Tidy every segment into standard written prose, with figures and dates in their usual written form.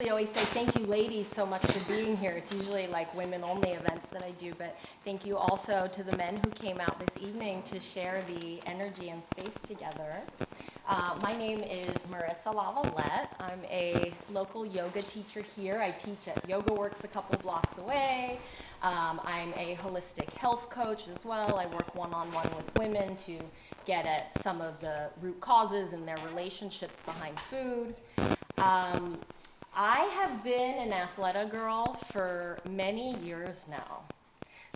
I always say thank you ladies so much for being here. It's usually like women only events that I do, but thank you also to the men who came out this evening to share the energy and space together. My name is Marissa Lavalette. I'm a local yoga teacher here. I teach at Yoga Works a couple blocks away. I'm a holistic health coach as well. I work one-on-one with women to get at some of the root causes in their relationships behind food. I have been an Athleta girl for many years now.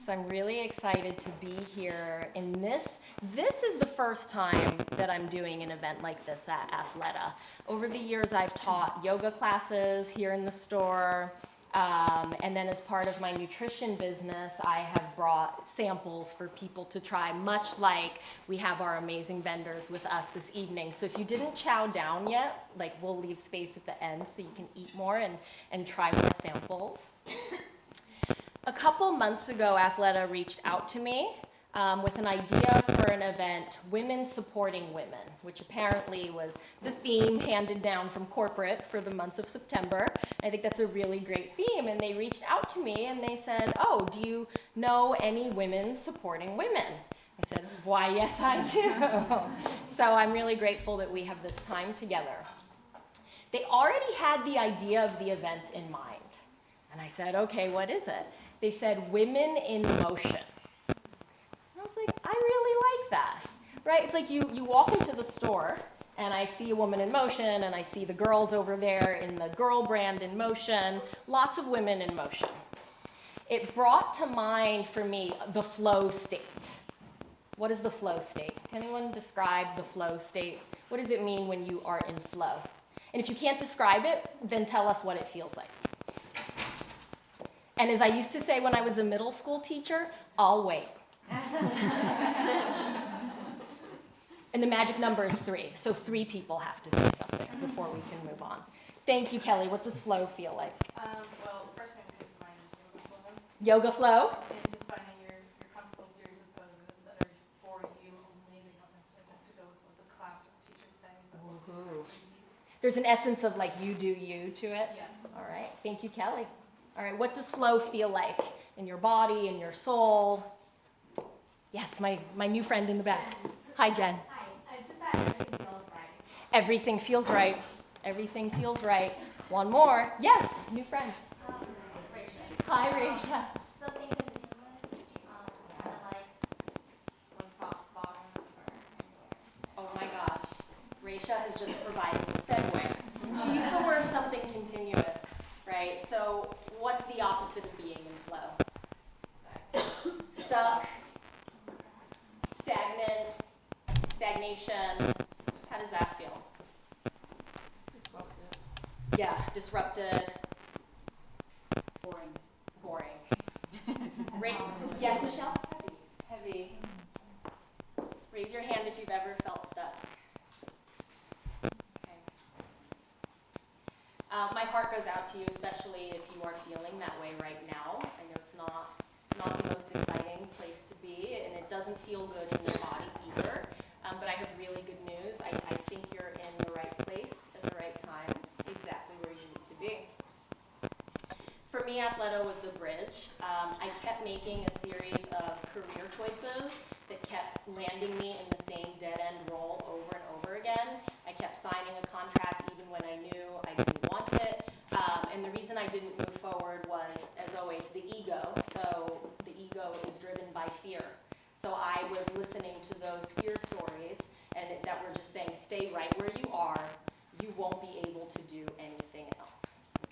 So I'm really excited to be here in this. This is the first time that I'm doing an event like this at Athleta. Over the years, I've taught yoga classes here in the store. And then as part of my nutrition business, I have brought samples for people to try, much like we have our amazing vendors with us this evening. So if you didn't chow down yet, like we'll leave space at the end so you can eat more and try more samples. A couple months ago, Athleta reached out to me with an idea for an event, Women Supporting Women, which apparently was the theme handed down from corporate for the month of September. I think that's a really great theme, and they reached out to me and they said, oh, do you know any women supporting women? I said, why, yes, I do. So I'm really grateful that we have this time together. They already had the idea of the event in mind. And I said, okay, what is it? They said, Women in Motion. I was like, I really like that, right? It's like you walk into the store and I see a woman in motion and I see the girls over there in the girl brand in motion, lots of women in motion. It brought to mind for me the flow state. What is the flow state? Can anyone describe the flow state? What does it mean when you are in flow? And if you can't describe it, then tell us what it feels like. And as I used to say when I was a middle school teacher, I'll wait. And the magic number is 3, so 3 people have to say something before we can move on. Thank you, Kelly. What does flow feel like? Well, first thing that comes to mind is yoga flow. Yoga flow? And just finding your comfortable series of poses that are for you only. They don't necessarily have to go with what the class or teacher's saying. But There's an essence of like you do you to it? Yes. All right. Thank you, Kelly. All right. What does flow feel like in your body, in your soul? Yes, my new friend in the back. Hi, Jen. Hi. Just that everything feels right. Everything feels right. Everything feels right. One more. Yes, new friend. Racia. Hi, Racia. Something continuous, kind of like from top to bottom or anywhere. Oh my gosh. Racia has just provided the segue. She used the word something continuous, right? So what's the opposite of being in flow? Stuck. Stagnant. Stagnation. How does that feel? Disruptive. Yeah, disrupted. Boring. Boring. Yes, Michelle? Heavy. Raise your hand if you've ever felt stuck. Okay. My heart goes out to you, especially if you are feeling that way right now. I know it's not the most exciting place to be, and it doesn't feel good in your body either. But I have really good news. I think you're in the right place at the right time, exactly where you need to be. For me, Athleta was the bridge. I kept making a series of career choices that kept landing me in the same dead-end role over and over again. I kept signing a contract even when I knew I didn't want it. And the reason I didn't move forward was, as always, the ego. So the ego is driven by fear. So I was listening to those fear stories and that were just saying, stay right where you are. You won't be able to do anything else.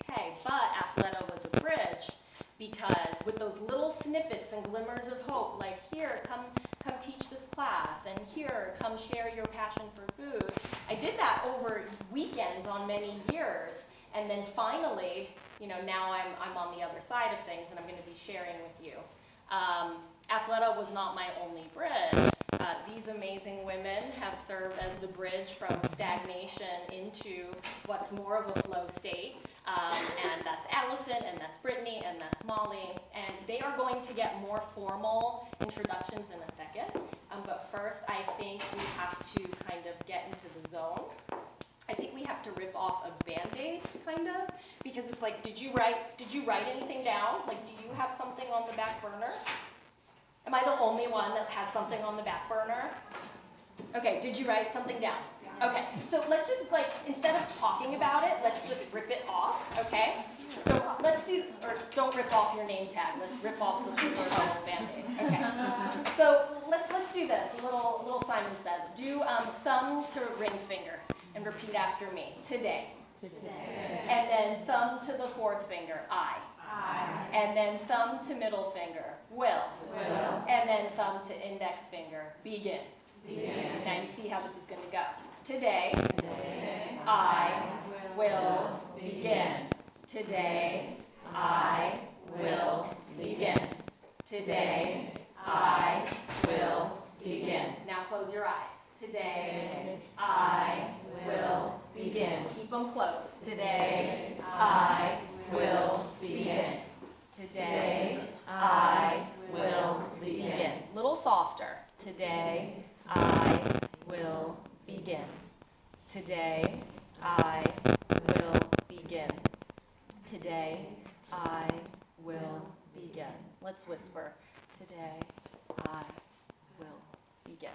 Okay, but Athleta was a bridge because with those little snippets and glimmers of hope, like here, come teach this class, and here, come share your passion for food. I did that over weekends on many years, and then finally, now I'm on the other side of things, and I'm going to be sharing with you. Athleta was not my only bridge. These amazing women have served as the bridge from stagnation into what's more of a flow state. And that's Allison, and that's Brittany, and that's Molly. And they are going to get more formal introductions in a second. But first, I think we have to kind of get into the zone. I think we have to rip off a Band-Aid, kind of, because it's like, did you write anything down? Like, do you have something on the back burner? Am I the only one that has something on the back burner? Okay, did you write something down? Okay, so let's just like, instead of talking about it, let's just rip it off, okay? So let's do, or don't rip off your name tag, let's rip off the paper towel Band-Aid, okay? So let's do this, little Simon Says. Do thumb to ring finger and repeat after me. Today. Today. And then thumb to the fourth finger, I. And then thumb to middle finger, will. And then thumb to index finger, begin. Now you see how this is going to go. Today, I will begin. Today, I will begin. Today, I will begin. Now close your eyes. Today, I will begin. Keep them closed. Today, I will begin. Today, I will begin. Little softer. Today, I will begin. Today, I will begin. Today, I will begin. Let's whisper. Today, I will begin.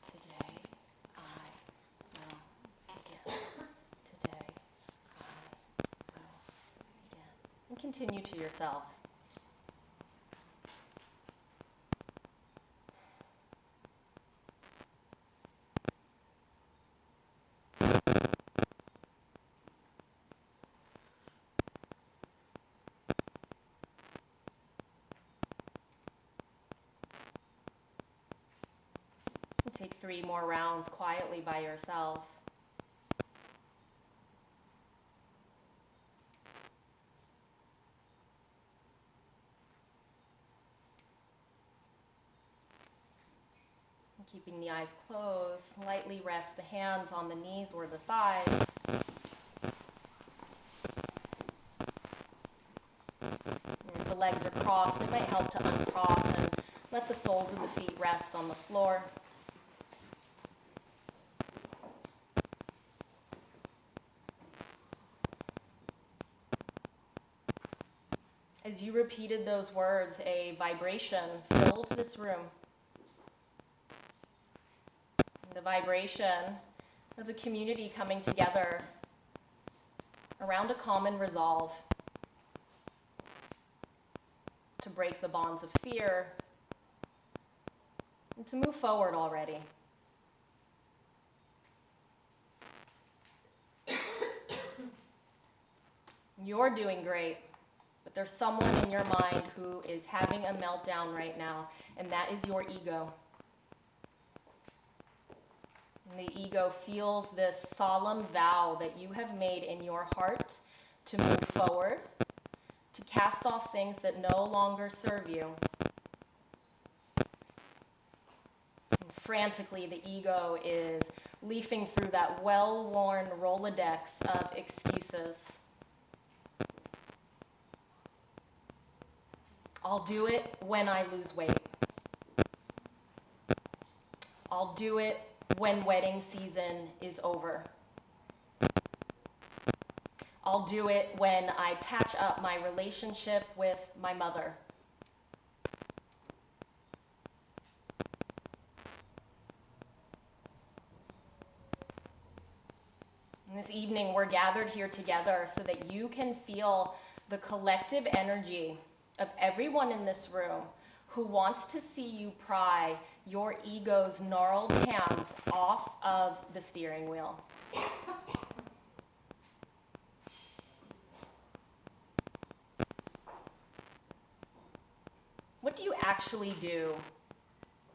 Today, I will begin. Today, I will begin. And continue to yourself. Take 3 more rounds quietly by yourself. And keeping the eyes closed, lightly rest the hands on the knees or the thighs. And if the legs are crossed, it might help to uncross and let the soles of the feet rest on the floor. As you repeated those words, a vibration filled this room. The vibration of the community coming together around a common resolve to break the bonds of fear and to move forward already. You're doing great. But there's someone in your mind who is having a meltdown right now, and that is your ego. And the ego feels this solemn vow that you have made in your heart to move forward, to cast off things that no longer serve you. And frantically, the ego is leafing through that well-worn Rolodex of excuses. I'll do it when I lose weight. I'll do it when wedding season is over. I'll do it when I patch up my relationship with my mother. And this evening, we're gathered here together so that you can feel the collective energy of everyone in this room who wants to see you pry your ego's gnarled hands off of the steering wheel. What do you actually do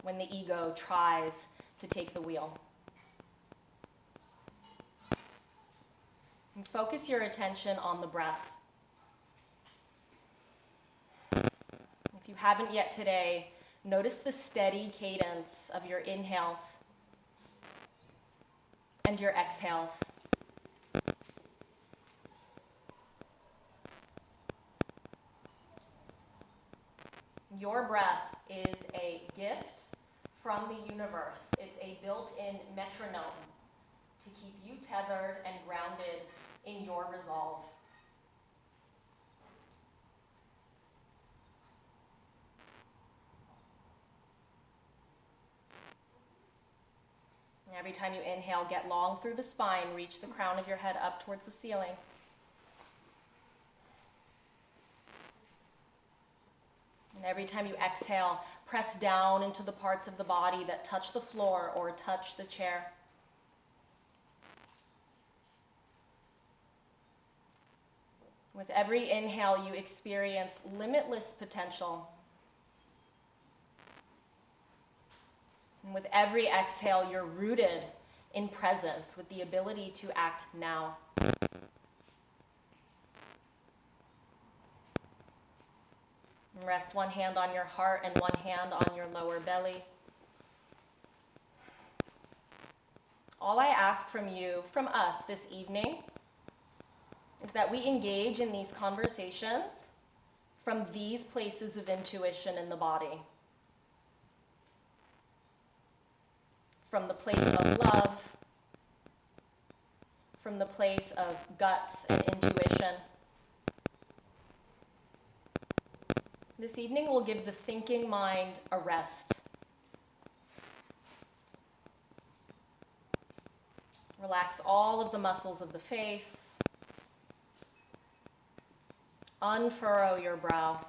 when the ego tries to take the wheel? And focus your attention on the breath. If you haven't yet today, notice the steady cadence of your inhales and your exhales. Your breath is a gift from the universe. It's a built-in metronome to keep you tethered and grounded in your resolve. And every time you inhale, get long through the spine, reach the crown of your head up towards the ceiling. And every time you exhale, press down into the parts of the body that touch the floor or touch the chair. With every inhale, you experience limitless potential. And with every exhale, you're rooted in presence with the ability to act now. And rest one hand on your heart and one hand on your lower belly. All I ask from you, from us this evening, is that we engage in these conversations from these places of intuition in the body. From the place of love, from the place of guts and intuition. This evening we'll give the thinking mind a rest. Relax all of the muscles of the face. Unfurrow your brow.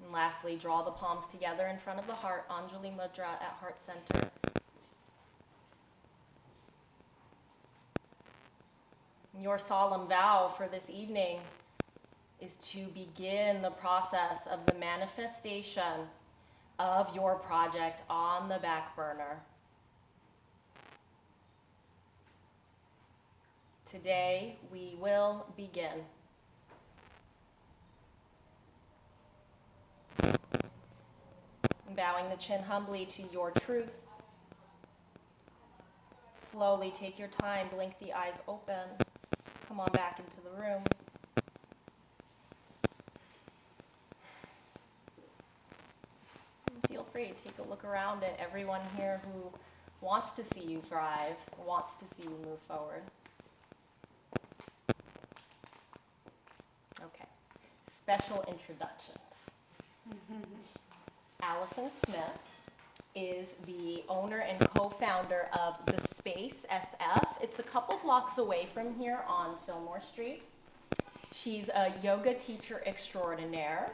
And lastly, draw the palms together in front of the heart, Anjali Mudra at heart center. Your solemn vow for this evening is to begin the process of the manifestation of your project on the back burner. Today, we will begin. Bowing the chin humbly to your truth. Slowly take your time, blink the eyes open. Come on back into the room. And feel free to take a look around at everyone here who wants to see you thrive, wants to see you move forward. Okay, special introductions. Allison Smith is the owner and co-founder of The Space SF. It's a couple blocks away from here on Fillmore Street. She's a yoga teacher extraordinaire.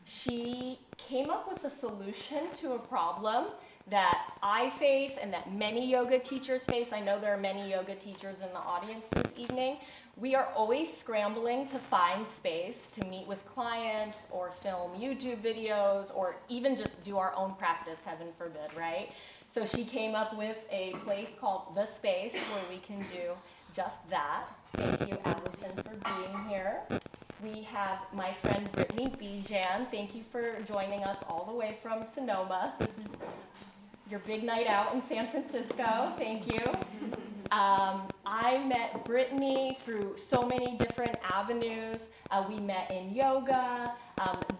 She came up with a solution to a problem that I face and that many yoga teachers face. I know there are many yoga teachers in the audience this evening. We are always scrambling to find space to meet with clients or film YouTube videos or even just do our own practice, heaven forbid, right? So she came up with a place called The Space where we can do just that. Thank you, Allison, for being here. We have my friend Brittany Bijan. Thank you for joining us all the way from Sonoma. This is your big night out in San Francisco. Thank you. I met Brittany through so many different avenues. We met in yoga.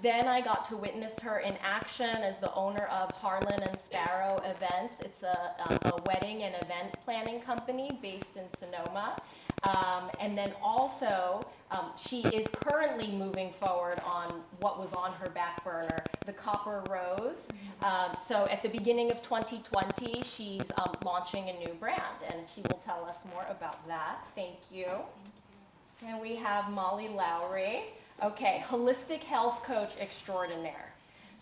Then I got to witness her in action as the owner of Harlan and Sparrow Events. It's a wedding and event planning company based in Sonoma. And then also, she is currently moving forward on what was on her back burner, the Copper Rose. So at the beginning of 2020, she's launching a new brand, and she will tell us more about that. Thank you. And we have Molly Lowry. Okay, holistic health coach extraordinaire.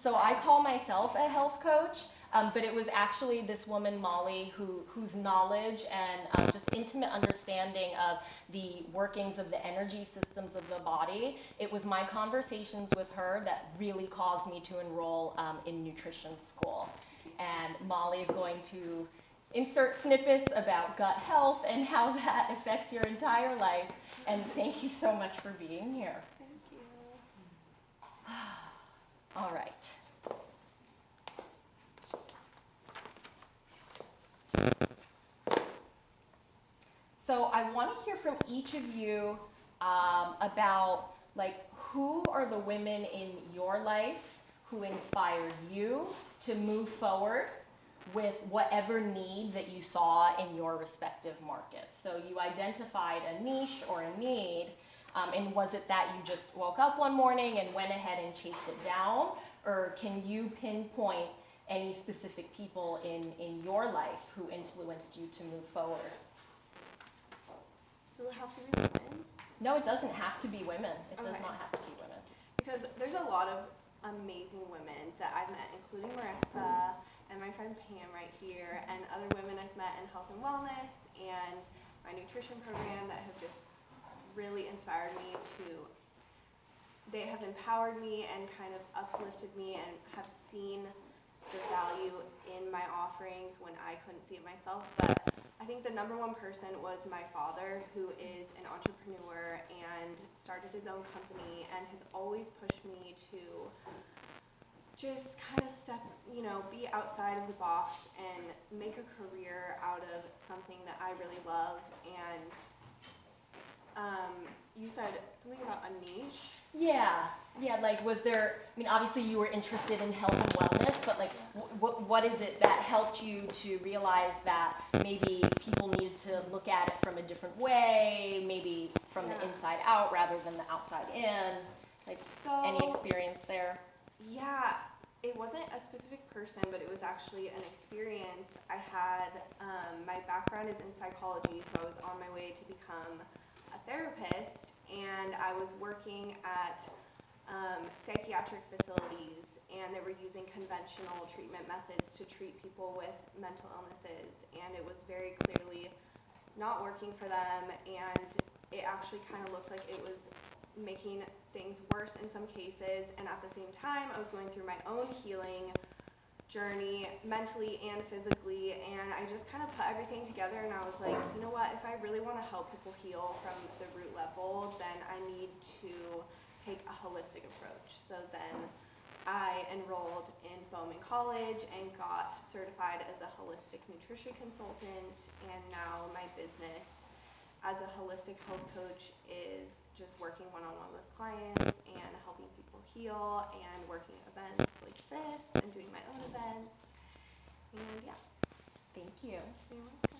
So I call myself a health coach, but it was actually this woman, Molly, whose knowledge and just intimate understanding of the workings of the energy systems of the body, it was my conversations with her that really caused me to enroll in nutrition school. And Molly is going to insert snippets about gut health and how that affects your entire life. And thank you so much for being here. Thank you. All right. So I want to hear from each of you about who are the women in your life who inspired you to move forward with whatever need that you saw in your respective markets. So you identified a niche or a need, and was it that you just woke up one morning and went ahead and chased it down? or can you pinpoint any specific people in your life who influenced you to move forward? Does it have to be women? No, it doesn't have to be women. It does Okay. not have to be women. Because there's a lot of amazing women that I've met, including Marissa and my friend Pam right here, and other women I've met in health and wellness and my nutrition program that have just really inspired me to, they have empowered me and kind of uplifted me and have seen the value in my offerings when I couldn't see it myself. But I think the number one person was my father, who is an entrepreneur and started his own company and has always pushed me to just kind of be outside of the box and make a career out of something that I really love. And you said something about a niche. Yeah, like was there, I mean, obviously you were interested in health and wellness, but like what is it that helped you to realize that maybe people needed to look at it from a different way, maybe from the inside out rather than the outside in? Like, any experience there? Yeah, it wasn't a specific person, but it was actually an experience. I had, my background is in psychology, so I was on my way to become a therapist, and I was working at psychiatric facilities, and they were using conventional treatment methods to treat people with mental illnesses, and it was very clearly not working for them, and it actually kind of looked like it was making things worse in some cases. And at the same time, I was going through my own healing journey, mentally and physically, and I just kind of put everything together, and I was like, you know what, if I really want to help people heal from the root level, then I need to take a holistic approach. So then I enrolled in Bowman College and got certified as a holistic nutrition consultant, and now my business as a holistic health coach is just working one-on-one with clients and helping people heal and working events like this and doing my own events. And yeah. Thank you. You're welcome.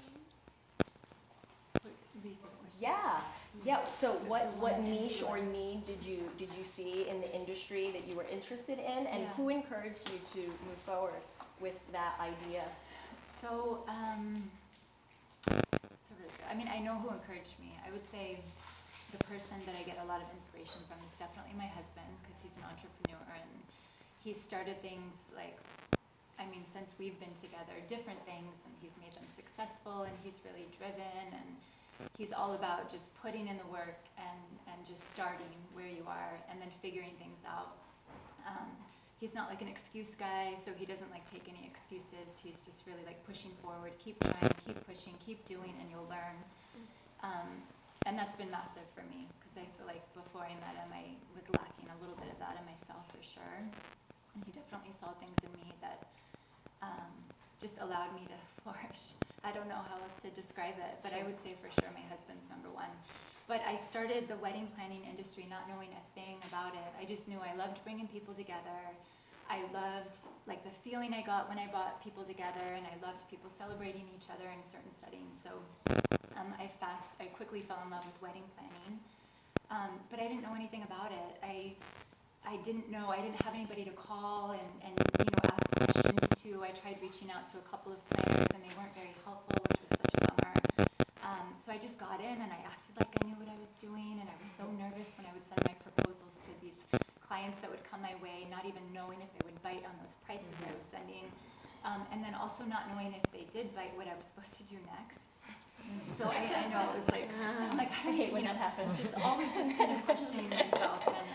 Yeah. So what niche or need did you see in the industry that you were interested in, and who encouraged you to move forward with that idea? So, it's a really good, I mean, I know who encouraged me. I would say the person that I get a lot of inspiration from is definitely my husband, because he's an entrepreneur, and he's started things like, I mean, since we've been together, different things, and he's made them successful, and he's really driven, and he's all about just putting in the work and just starting where you are and then figuring things out. He's not like an excuse guy, so he doesn't like take any excuses. He's just really like pushing forward, keep trying, keep pushing, keep doing, and you'll learn. And that's been massive for me, because I feel like before I met him, I was lacking a little bit of that in myself for sure. And he definitely saw things in me that just allowed me to flourish. I don't know how else to describe it, but I would say for sure my husband's number one. But I started the wedding planning industry not knowing a thing about it. I just knew I loved bringing people together. I loved like the feeling I got when I brought people together, and I loved people celebrating each other in certain settings. So I quickly fell in love with wedding planning, but I didn't know anything about it. I didn't have anybody to call and ask questions to. I tried reaching out to a couple of planners, and they weren't very helpful, which was such a bummer. So I just got in and I acted like I knew what I was doing, and I was so nervous when I would send my proposals to these clients that would come my way, not even knowing if they would bite on those prices I was sending, and then also not knowing if they did bite what I was supposed to do next. So I know it was like, I'm like, I hate when that happens. Just always just kind of questioning myself and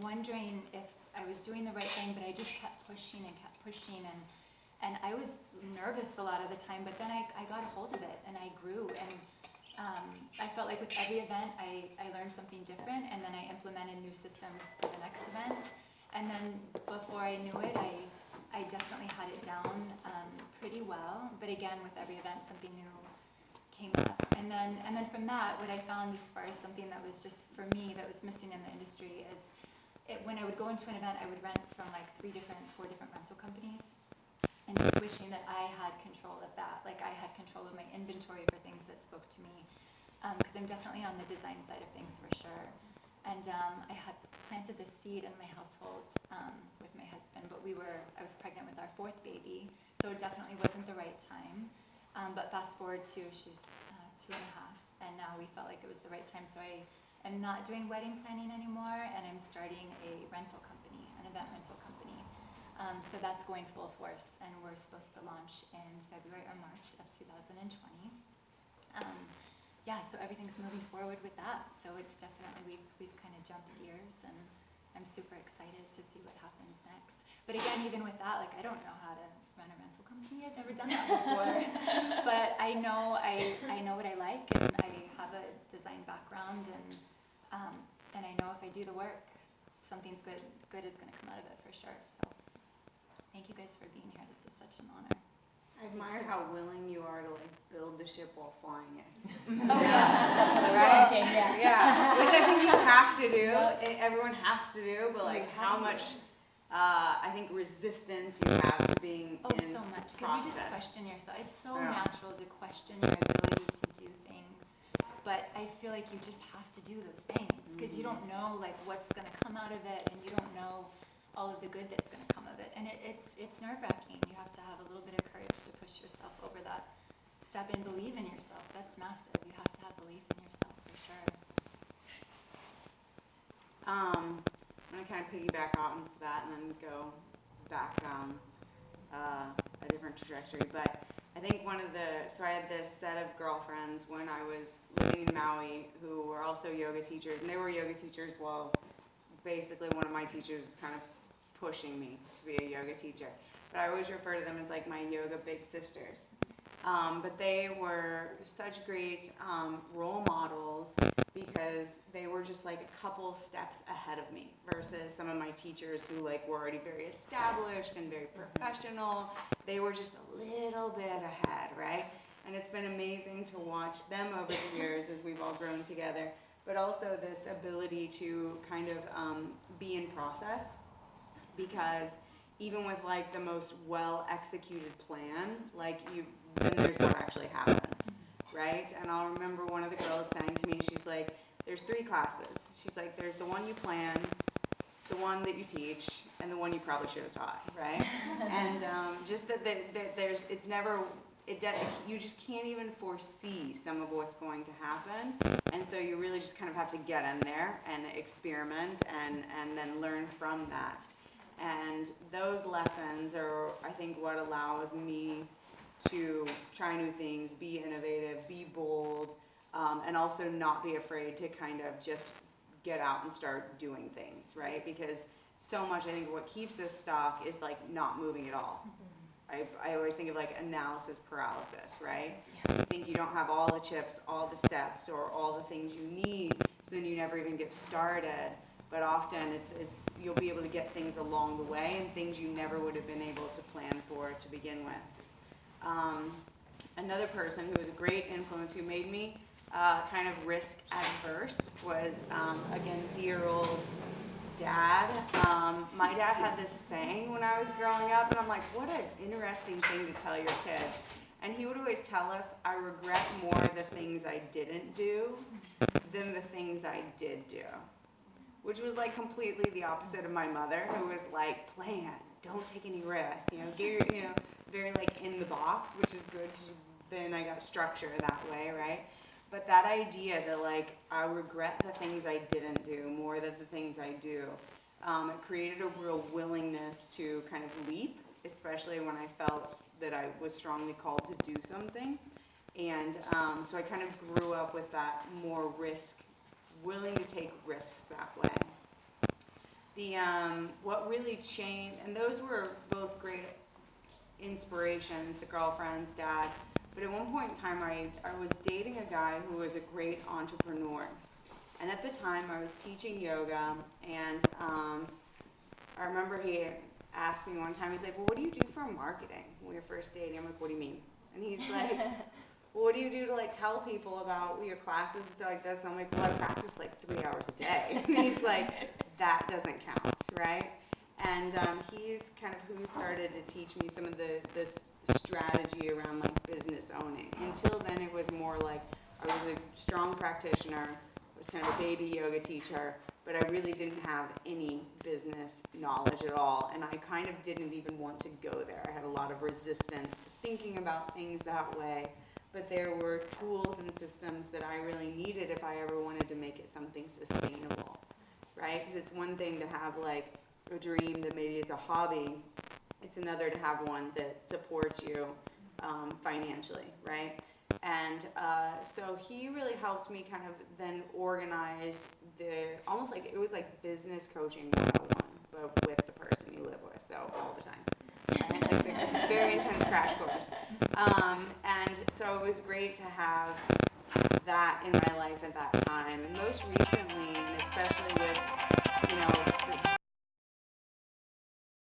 wondering if I was doing the right thing, but I just kept pushing, and I was nervous a lot of the time, but then I got a hold of it and I grew, and I felt like with every event I learned something different, and then I implemented new systems for the next event, and then before I knew it, I definitely had it down pretty well, but again, with every event something new came up, and then from that, what I found as far as something that was just for me that was missing in the industry is when I would go into an event, I would rent from like 4 different rental companies, and just wishing that I had control of that, like I had control of my inventory for things that spoke to me, because I'm definitely on the design side of things for sure, and I had planted the seed in my household with my husband, but I was pregnant with our 4th baby, so it definitely wasn't the right time. But fast forward to, she's 2.5, and now we felt like it was the right time, so I am not doing wedding planning anymore, and I'm starting a rental company, an event rental company. So that's going full force, and we're supposed to launch in February or March of 2020. Yeah, so everything's moving forward with that. So it's definitely, we've kind of jumped gears, and I'm super excited to see what happens next. But again, even with that, like, I don't know how to run a rental company. I've never done that before. But I know what I like, and I have a design background, and I know if I do the work, something's good is going to come out of it for sure. So thank you guys for being here. This is such an honor. I admire how willing you are to like build the ship while flying it. Oh yeah, That's what I'm Right? thinking, yeah. Yeah, which I think you have to do. Everyone has to do, but like You how have much to. I think resistance you have to being Oh, in so much, the because you just process. question yourself. It's so Yeah. natural to question your ability to do things, but I feel like you just have to do those things, because you don't know like what's gonna come out of it, and you don't know all of the good that's gonna come of it, and it's nerve-wracking. You have to have a little bit of courage to push yourself over that step and believe in yourself. That's massive. You have to have belief in yourself for sure. I'm gonna kind of piggyback on that and then go back down a different trajectory. But I think so I had this set of girlfriends when I was living in Maui who were also yoga teachers, and they were yoga teachers while basically one of my teachers was kind of pushing me to be a yoga teacher. But I always refer to them as like my yoga big sisters. But they were such great role models because they were just like a couple steps ahead of me versus some of my teachers who like were already very established and very professional. They were just a little bit ahead, right? And it's been amazing to watch them over the years as we've all grown together, but also this ability to kind of be in process, because even with like the most well executed plan, like then there's what actually happens, right? And I'll remember one of the girls saying to me, she's like, there's 3 classes. She's like, there's the one you plan, the one that you teach, and the one you probably should have taught, right? And just that there's, it's never, you just can't even foresee some of what's going to happen. And so you really just kind of have to get in there and experiment and then learn from that. And those lessons are, I think, what allows me to try new things, be innovative, be bold, and also not be afraid to kind of just get out and start doing things, right? Because so much, I think, what keeps us stuck is like not moving at all. I always think of like analysis paralysis, right? You think you don't have all the chips, all the steps, or all the things you need, so then you never even get started. But often it's you'll be able to get things along the way and things you never would have been able to plan for to begin with. Another person who was a great influence who made me kind of risk adverse was, again, dear old dad. My dad had this saying when I was growing up, and I'm like, what an interesting thing to tell your kids. And he would always tell us, I regret more the things I didn't do than the things I did do. Which was like completely the opposite of my mother, who was like, plan, don't take any risks, very like in the box, which is good because then I got structure that way, right? But that idea that like I regret the things I didn't do more than the things I do, it created a real willingness to kind of leap, especially when I felt that I was strongly called to do something. And so I kind of grew up with that more willing to take risks that way. What really changed, and those were both great inspirations, the girlfriends, dad, but at one point in time I was dating a guy who was a great entrepreneur. And at the time I was teaching yoga, and I remember he asked me one time, he's like, well, what do you do for marketing when we were first dating? I'm like, what do you mean? And he's like, well, what do you do to like tell people about your classes and stuff like this? And I'm like, well, I practice like 3 hours a day. And he's like, that doesn't count, right? And he's kind of who started to teach me some of the strategy around like business owning. Until then, it was more like I was a strong practitioner, I was kind of a baby yoga teacher, but I really didn't have any business knowledge at all, and I kind of didn't even want to go there. I had a lot of resistance to thinking about things that way, but there were tools and systems that I really needed if I ever wanted to make it something sustainable, right? Because it's one thing to have like a dream that maybe is a hobby, it's another to have one that supports you financially, right? And so he really helped me kind of then organize almost like, it was like business coaching 101, but with the person you live with, so all the time. Right? Like a very intense crash course. And so it was great to have that in my life at that time. And most recently, and especially with,